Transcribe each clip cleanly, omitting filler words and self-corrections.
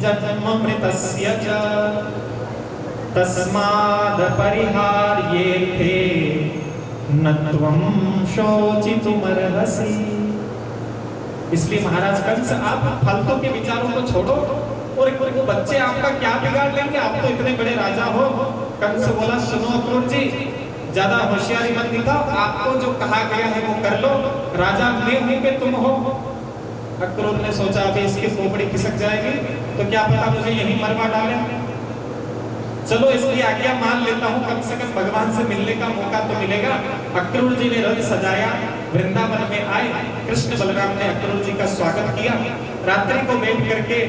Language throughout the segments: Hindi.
जन्ममृतस्य च तस्माद् परिहार्येथे न त्वं शोचितुमर्हसि। इसलिए महाराज कंस, आप फालतू के विचारों को छोड़ो, और वो बच्चे आपका क्या बिगाड़ लेंगे, आप तो इतने बड़े राजा हो। कंस बोला, सुनो अक्रूर जी, ज्यादा होशियारी मत दिखाओ, आपको जो कहा गया है वो कर लो, राजा मैं हूं कि तुम हो। अक्रूर ने सोचा अभी इसकी खोपड़ी खिसक जाएगी, तो क्या पता मुझे यही मरवा डाले। चलो इसकी आज्ञा मान लेता हूँ, कम से कम भगवान से मिलने का मौका तो मिलेगा। अक्रूर जी ने रथ सजाया, वृंदावन में आए, कृष्ण बलराम ने अक्रूर जी का स्वागत किया। रात्रि को बैठ करके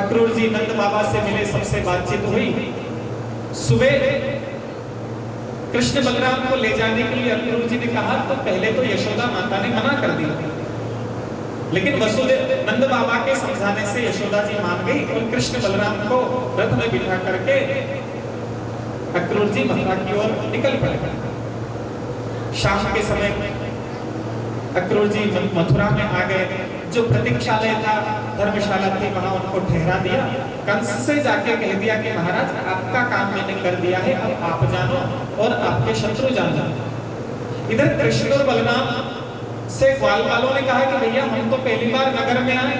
अक्रूर जी नंद बाबा से मिले, सबसे बातचीत हुई। सुबह कृष्ण बलराम को ले जाने के लिए अक्रूर जी ने कहा, तो पहले तो यशोदा माता ने मना कर दिया, लेकिन वसुदेव नंद बाबा के समझाने से यशोदा जी मान गई और कृष्ण बलराम को रथ में बिठा करके अक्रूर जी मथुरा की ओर निकल पड़े। शाम के समय अक्रूर जी मथुरा में आ गए। जो प्रतीक्षालय था, धर्मशाला थी, वहां उनको ठहरा दिया। कंस से जाके कह दिया कि महाराज आपका काम मैंने कर दिया है, अब आप जानो और आपके शत्रु जानो। इधर कृष्ण और बलराम से ग्वाल वालों ने कहा कि भैया हम तो पहली बार नगर में आए,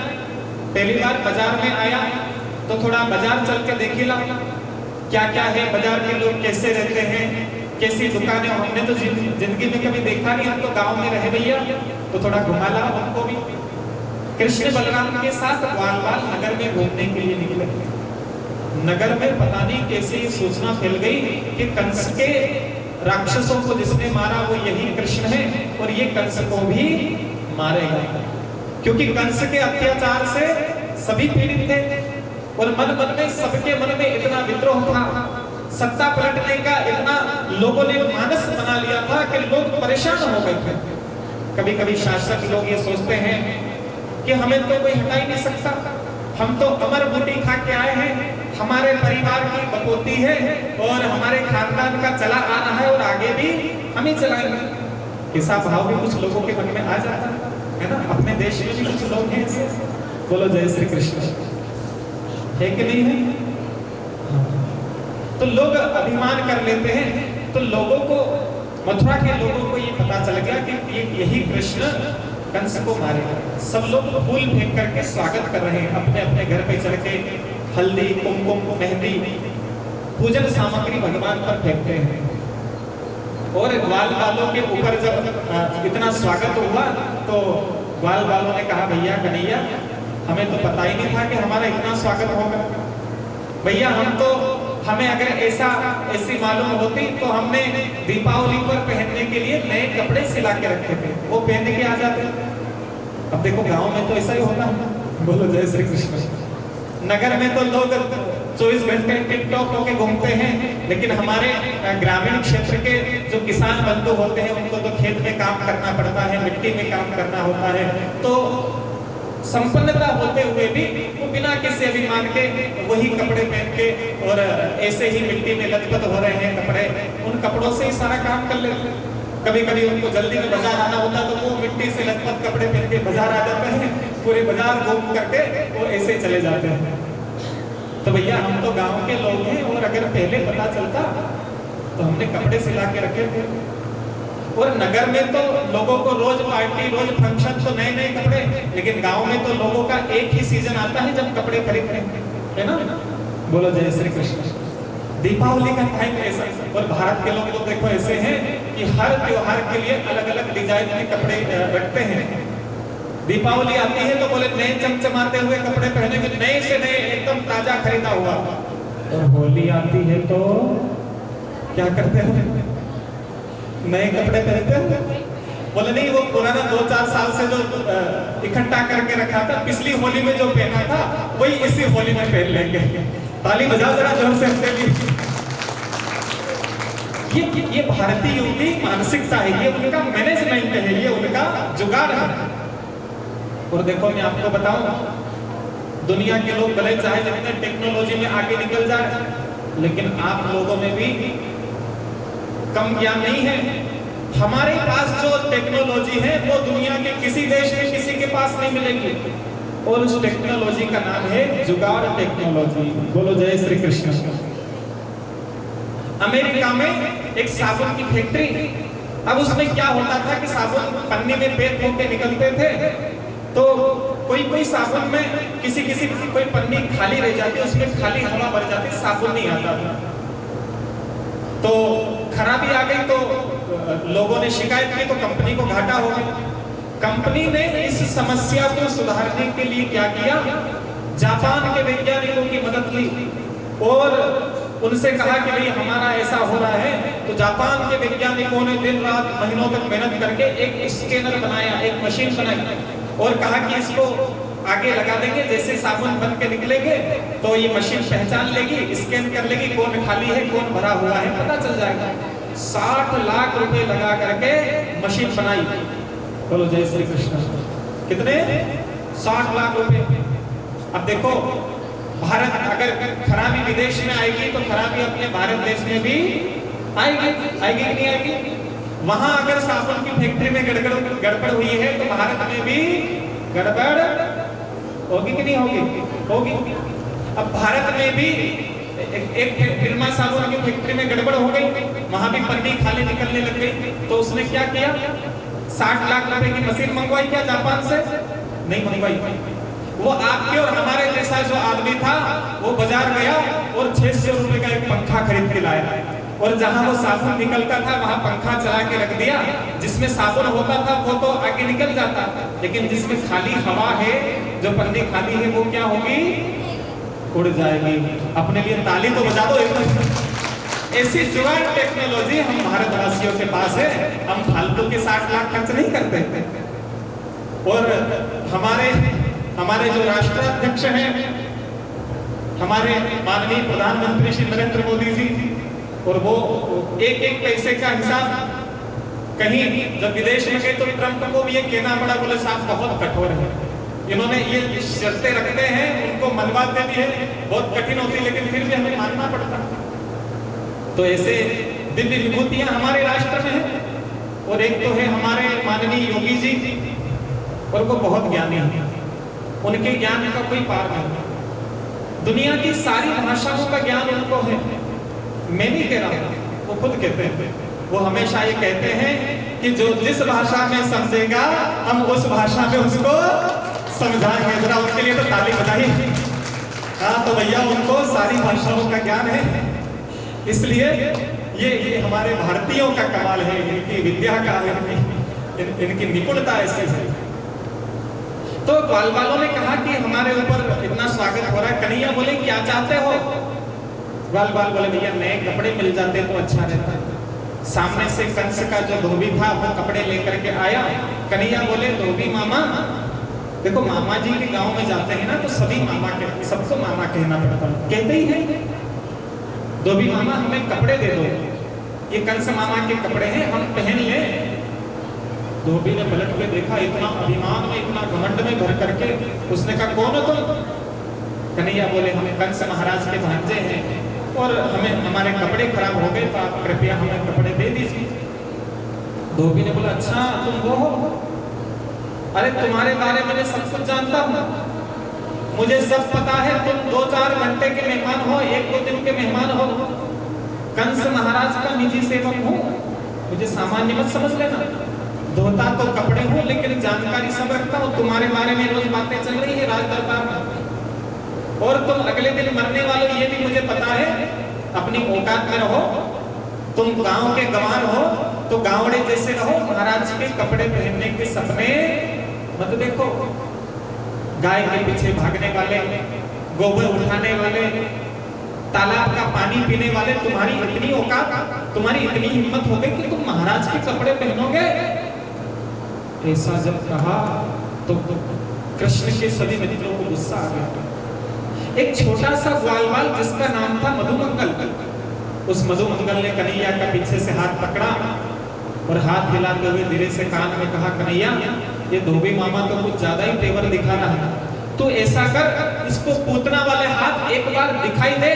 पहली बार बाजार में आया, तो थोड़ा बाजार चल के देखी ला, क्या क्या है बाजार के लोग कैसे रहते हैं, कैसी दुकानें, हमने तो जिंदगी में कभी देखा नहीं, हम तो गांव में रहे भैया, तो थोड़ा घुमा ला हमको भी। कृष्ण बलराम के साथ ग्वाल वाल नगर में घूमने के लिए निकले। नगर में पता नहीं कैसे सूचना फैल गई कि कंस के राक्षसों को जिसने मारा वो यही कृष्ण है और ये कंस को भी मारेगा, क्योंकि कंस के अत्याचार से सभी पीड़ित थे और मन मन में सबके मन में इतना विद्रोह था, सत्ता पलटने का इतना लोगों ने मानस बना लिया था कि लोग परेशान हो गए थे। कभी कभी शासक लोग ये सोचते हैं कि हमें तो कोई हटा ही नहीं सकता, हम तो अमर बूटी खा के आए हैं, हमारे परिवार की बकौती है और हमारे खानदान का चला आ रहा है और आगे भी हम ही चलाएंगे। ऐसा भाव भी कुछ लोगों के मन में आ जाता है ना। अपने देश में भी कुछ लोग हैं ऐसे। बोलो जय श्री कृष्ण, है कि नहीं है? तो लोग अभिमान कर लेते हैं। तो लोगों को, मथुरा के लोगों को ये पता चल गया कि यही कृष्ण कंस को मारेगा। सब लोग फूल फेंक करके स्वागत कर रहे हैं, अपने अपने घर पे चढ़ के हल्दी, कुमकुम, मेहंदी, पूजन सामग्री भगवान पर फेंकते हैं। और ग्वाल वालों के ऊपर जब इतना स्वागत हुआ तो ग्वाल वालों ने कहा, भैया कन्हैया हमें तो पता ही नहीं था कि हमारा इतना स्वागत होगा। भैया हमें अगर ऐसी मालूम होती तो हमने दीपावली पर पहनने के लिए नए कपड़े सिला के रखे थे, वो पहन के आ जाते। अब देखो गांव में तो ऐसा ही होता है। बोलो जय श्री कृष्ण। नगर में तो लोग 24 घंटे टिकटॉक होके घूमते हैं, लेकिन हमारे ग्रामीण क्षेत्र के जो किसान बंधु होते हैं उनको तो खेत में काम करना पड़ता है, मिट्टी में काम करना होता है। तो संपन्नता होते हुए भी वो बिना किसी अभिमान के वही कपड़े पहन के और ऐसे ही मिट्टी में लथपथ हो रहे हैं कपड़े, उन कपड़ों से ही सारा काम कर लेते हैं। कभी कभी उनको जल्दी में बाजार आना होता तो वो मिट्टी से लथपथ कपड़े पहन के बाजार आ जाते हैं, पूरे बाजार घूम करके वो ऐसे चले जाते हैं। तो भैया हम तो गांव के लोग हैं और अगर पहले पता चलता तो हमने कपड़े सिला के रखे थे। और नगर में तो लोगों को रोज पार्टी, रोज फंक्शन, तो नए नए कपड़े, लेकिन गांव में तो लोगों का एक ही सीजन आता है जब कपड़े खरीदते हैं, है ना। बोलो जय श्री कृष्ण। दीपावली का टाइम ऐसा, और भारत के लोग तो देखो ऐसे हैं कि हर त्योहार के लिए अलग अलग डिजाइन के कपड़े रखते हैं। दीपावली आती है तो बोले नए चमचमाते हुए कपड़े पहनेंगे, नए से नए एकदम ताजा खरीदा हुआ। और होली आती है तो क्या करते हैं, नए कपड़े पहनते हैं। बोले नहीं, वो पुराना 2-4 साल से जो इकट्ठा करके रखा था, पिछली होली में जो पहना था वही इसी होली में पहन लेंगे। ताली बजाओ जरा जोर से अपने लिए। ये भारतीयों की मानसिकता है, ये उनका मैनेजमेंट है, ये उनका जुगाड़ है। और देखो मैं आपको बताऊं, दुनिया के लोग भले चाहे जितने टेक्नोलॉजी में आगे निकल जाए, लेकिन आप लोगों में भी कम ज्ञान नहीं है। हमारे पास जो टेक्नोलॉजी है वो दुनिया के किसी देश में किसी के पास नहीं मिलेगी। और उस टेक्नोलॉजी का नाम है जुगाड़ टेक्नोलॉजी। बोलो जय श्री कृष्ण। अमेरिका में एक साबुन की फैक्ट्री, अब उसमें क्या होता था कि साबुन पन्नी में पैक होकर निकलते थे, तो कोई कोई साबुन में किसी किसी कोई पन्नी खाली रह जाती, उसमें खाली हवा भर जाती, साबुन नहीं आता था। तो खराबी आ गई तो लोगों ने शिकायत की, तो कंपनी को घाटा हो गया। कंपनी ने इस समस्या को सुधारने के लिए क्या किया, जापान के वैज्ञानिकों की मदद ली और उनसे कहा कि भाई हमारा ऐसा हो रहा है। तो जापान के वैज्ञानिकों ने दिन रात महीनों तक मेहनत करके एक स्कैनर बनाया, एक मशीन बनाई और कहा कि इसको आगे लगा देंगे, जैसे साबुन बन के निकलेंगे तो ये मशीन पहचान लेगी, स्कैन कर लेगी, कौन खाली है कौन भरा हुआ है पता चल जाएगा। 60 लाख रुपए लगा करके मशीन बनाई। बोलो जय श्री कृष्ण। कितने? 60 लाख रुपए। अब देखो भारत अगर खराबी विदेश में आएगी तो खराबी अपने भारत देश में भी आएगी, आएगी कि नहीं आएगी? वहां अगर साबुन की फैक्ट्री में गड़बड़ हुई है तो भारत में भी गड़बड़ होगी कि नहीं होगी? होगी। अब भारत में भी एक फिल्मा साबुन की फैक्ट्री में गड़बड़ हो गई, वहां भी पन्नी खाली निकलने लग गई, तो उसने क्या किया, 60 लाख रुपए की मशीन मंगवाई। क्या जापान से? नहीं मंगवाई। वो आपके और हमारे जैसा जो आदमी था वो बाजार गया और 600 रुपए का एक पंखा खरीद के लाया और जहां वो साबुन निकलता था वहां पंखा चला के रख दिया। जिसमें साबुन होता था वो तो आगे निकल जाता, लेकिन जिसमें खाली हवा है, जो पन्नी खाली है, वो क्या होगी, उड़ जाएगी। अपने लिए ताली तो बजा दो एकदम। ऐसी जुगाड़ टेक्नोलॉजी हम भारतवासियों के पास है। हम फालतू के 60 लाख खर्च नहीं करते। और हमारे जो राष्ट्राध्यक्ष हैं, हमारे माननीय प्रधानमंत्री श्री नरेंद्र मोदी जी, और वो एक एक पैसे का हिसाब, कहीं जब विदेश में गए तो ट्रंप को भी ये कहना पड़ा, बोले साहब बहुत कठोर है, इन्होंने ये शर्तें रखते हैं, उनको मनवाते भी है, बहुत कठिन होती, लेकिन फिर भी हमें मानना पड़ता। तो ऐसे दिव्य विभूतियां हमारे राष्ट्र में है। और एक तो है हमारे माननीय योगी जी, और वो बहुत ज्ञानी है, उनके ज्ञान का कोई पार नहीं। दुनिया की सारी भाषाओं का ज्ञान उनको है। मैं नहीं कह रहा हूं, वो खुद कहते हैं। वो हमेशा ये कहते हैं कि जो जिस भाषा में समझेगा हम उस भाषा में उसको समझाएंगे। जरा उनके लिए तो ताली बजाइए। हाँ तो भैया उनको सारी भाषाओं का ज्ञान है, इसलिए ये हमारे भारतीयों का कमाल है, इनकी विद्या का, इनकी निपुणता ऐसी है। तो ग्वाल वालों ने कहा कि हमारे ऊपर इतना स्वागत हो रहा है, कन्हैया बोले क्या चाहते हो? ग्वाल वाल बोले भैया नए कपड़े मिल जाते तो अच्छा रहता। सामने से कंस का जो धोबी था वो कपड़े लेकर के आया। कन्हैया बोले धोबी मामा, देखो मामा जी के गांव में जाते हैं ना तो सभी मामा के, सबको मामा कहना पड़ता है, कहते ही है। धोबी मामा हमें कपड़े दे दो, ये कंस मामा के कपड़े हैं, हम पहन ले। धोबी ने पलट के देखा, इतना अभिमान में, इतना घमंड में भर करके, उसने कहा कौन हो तुम? कन्हैया बोले हम कंस महाराज के भांजे हैं और हमें हमारे कपड़े खराब हो गए, तो आप कृपया हमें कपड़े दे दीजिए। धोबी ने बोला अच्छा तुम वो हो? अरे तुम्हारे बारे में सब कुछ जानता हूँ, मुझे सब पता है। तुम 2-4 घंटे के मेहमान हो, 1-2 दिन के मेहमान हो, कंस महाराज का निजी सेवक हूँ, मुझे सामान्य मत समझ लेना। धोता तो कपड़े हूँ लेकिन जानकारी सब रखता हूँ, तुम्हारे बारे में रोज बातें चल रही है राज दरबार में, और तुम अगले दिन मरने वाले ये भी मुझे पता है। अपनी औकात में रहो, तुम गांव के गंवार हो तो गांवड़े जैसे रहो, महाराज के कपड़े पहनने के सपने मत देखो। गाय के पीछे भागने वाले, गोबर उठाने वाले, तालाब का पानी पीने वाले, तुम्हारी इतनी औकात, तुम्हारी इतनी हिम्मत हो गई कि तुम महाराज के कपड़े पहनोगे? ऐसा जब कहा तो कृष्ण के सभी मित्रों को गुस्सा आ गया। एक छोटा सा ग्वालवाल जिसका नाम था मधुमंगल, उस मधुमंगल ने कन्हैया का पीछे से हाथ पकड़ा और हाथ हिलाते हुए धीरे से कान में कहा, कन्हैया ये धोबी मामा तो कुछ ज्यादा ही तेवर दिखा रहा है, तो ऐसा कर इसको पूतना वाले हाथ एक बार दिखाई दे,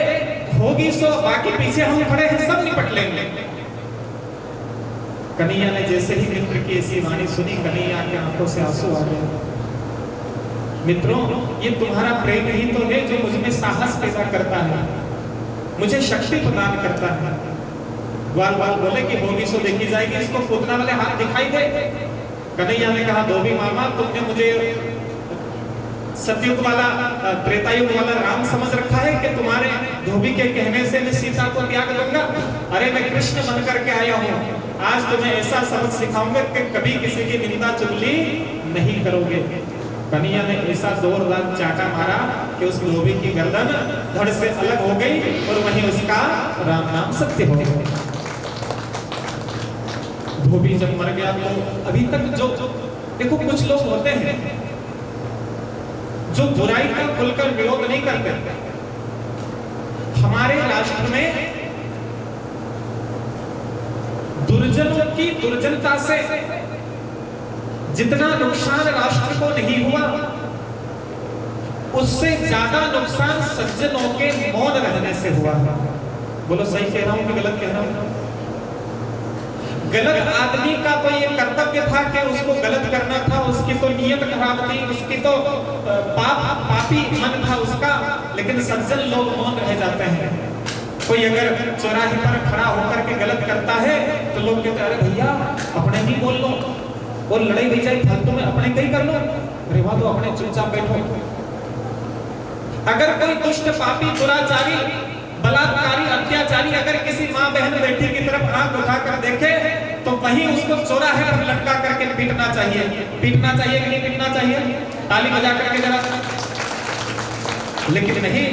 होगी सो बाकी पीछे हम खड़े हैं सब निपट लेंगे। कन्हैया ने जैसे ही मित्र की ऐसी वाणी सुनी, कन्हैया की आंखों से आंसू आ गए। मित्रों, ये तुम्हारा प्रेम ही तो है जो मुझमें साहस पैदा करता है, मुझे शक्ति प्रदान करता है। ग्वाल बाल बोले कि होगी सो देखी जाएगी, इसको पूतना वाले हाथ दिखाई दे। कन्हैया ने कहा, धोबी मामा तुमने मुझे सतयुग वाला त्रेतायुग वाला राम समझ रखा है कि तुम्हारे धोबी के कहने से मैं सीता को त्याग दूंगा? अरे मैं कृष्ण बन करके आया हूँ, आज तुम्हें ऐसा सबक सिखाऊंगा कि कभी किसी की निंदा चुगली नहीं करोगे। कन्हैया ने ऐसा जोरदार चाटा मारा कि उस धोबी की गर्दन धड़ से अलग हो गई और वहीं उसका राम नाम सत्य हो गया। धोबी जब मर गया तो अभी तक जो देखो कुछ लोग होते हैं जो बुराई का खुलकर विरोध नहीं करते। हमारे राष्ट्र में दुर्जनों की दुर्जनता से जितना नुकसान राष्ट्र को नहीं हुआ, उससे ज्यादा नुकसान सज्जनों के मौन रहने से हुआ। बोलो सही कह रहा हूं कि गलत कह रहा हूं? गलत आदमी का तो ये कर्तव्य था कि उसको गलत करना था, उसकी तो नियत खराब थी, उसकी तो पापी मन था उसका, लेकिन सज्जन लोग मौन रह जाते हैं। कोई अगर चौराहे पर खड़ा होकर के गलत करता है तो लोग कहते हैं, अरे भैया अपने ही बोल लो, और लड़ाई भी जाए फालतू में अपने कहीं कर लो, अरे वहां तो अपने चुपचाप बैठो। अगर कोई दुष्ट पापी दुराचारी बलात्कारी अत्याचारी अगर किसी माँ बहन बेटी की तरफ आंख उठाकर देखे तो वहीं उसको चौराहे पर लटका करके पीटना चाहिए। पीटना चाहिए कि नहीं पीटना चाहिए? ताली बजा करके जरा। लेकिन नहीं,